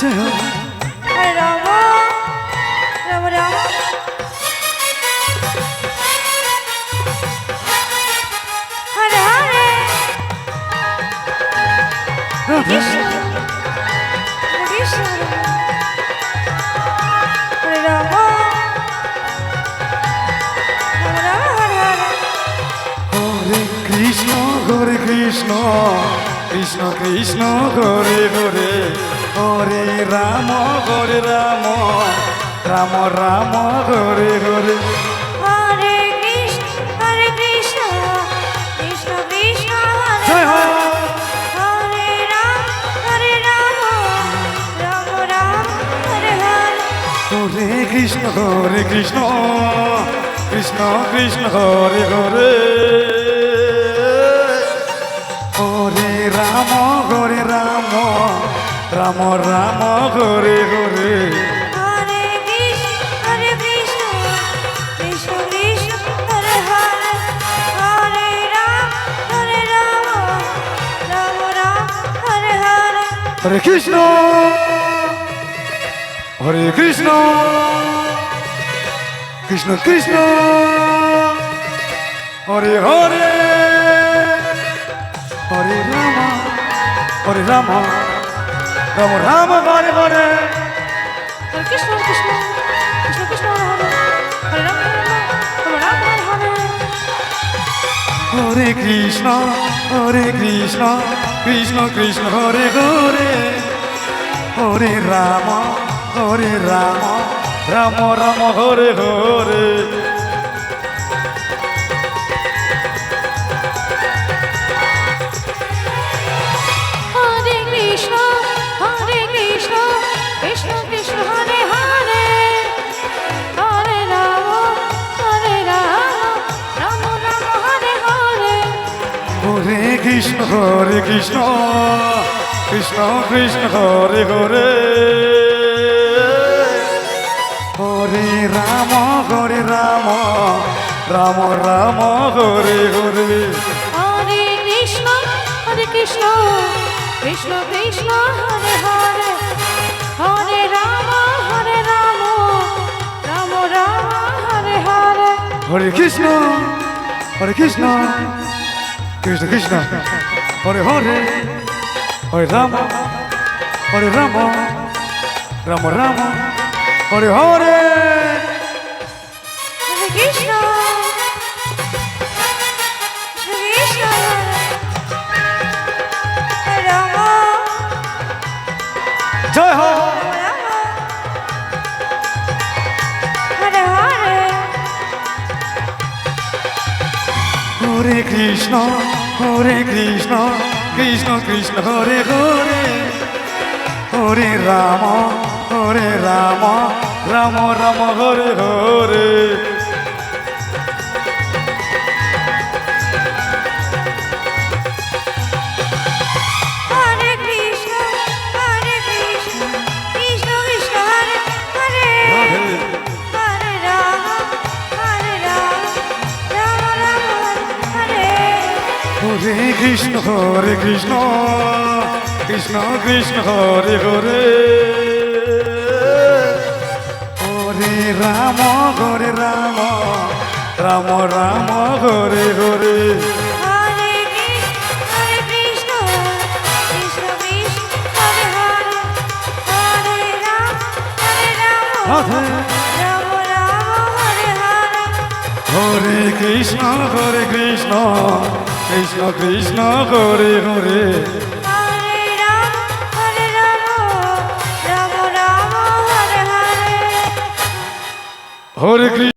হরে রাম রাম রাম হরে হরে কৃষ্ণ কৃষ্ণ হরে রাম রাম রাম হরে হরে হরে কৃষ্ণ কৃষ্ণ কৃষ্ণ হরে হরে হরে রাম রাম রাম হরে হরে হরে কৃষ্ণ কৃষ্ণ কৃষ্ণ জয় হরে হো। হরে রাম রাম রাম হরে হরে হরে কৃষ্ণ কৃষ্ণ কৃষ্ণ হরে হরে হরে রাম রাম রাম হরে হরে হরে কৃষ্ণ কৃষ্ণ কৃষ্ণ হরে হরে হরে রাম রাম রাম হরে হরে হরে কৃষ্ণ কৃষ্ণ কৃষ্ণ হরে হরে হরে রাম রাম রাম হরে হরে হরে কৃষ্ণ কৃষ্ণ কৃষ্ণ হরে হরে রাম রাম হরে হরে কৃষ্ণ কৃষ্ণ হরে হরে হরে রাম রাম রাম হরে হরে হরে কৃষ্ণ কৃষ্ণ কৃষ্ণ হরে হরে হরে রাম রাম রাম হরে হরে হরে কৃষ্ণ কৃষ্ণ হরে হরে হরে রাম রাম রাম হরে হরে হরে কৃষ্ণ কৃষ্ণ কৃষ্ণ হরে হরে হরে রাম রাম হরে হরে হরে কৃষ্ণ কৃষ্ণ কৃষ্ণ হরে হরে হরে রাম রাম রাম হরে হরে হরে কৃষ্ণ কৃষ্ণ হরে রাম জয় হো। হরে হরে হরে কৃষ্ণ কৃষ্ণ হরে হরে হরে রাম রাম রাম হরে হরে হরে কৃষ্ণ কৃষ্ণ কৃষ্ণ হরে হরে হরে রাম রাম হরে হরে কৃষ্ণ কৃষ্ণ হরে হরে হরে রাম রাম রাম হরে হরে হরে কৃষ্ণ কৃষ্ণ হরে হরে হরে রাম রাধে রাম হরে হরে হরে কৃষ্ণ কৃষ্ণ হরে হরে হরে রাম রাম হরে হরে হরে কৃষ্ণ।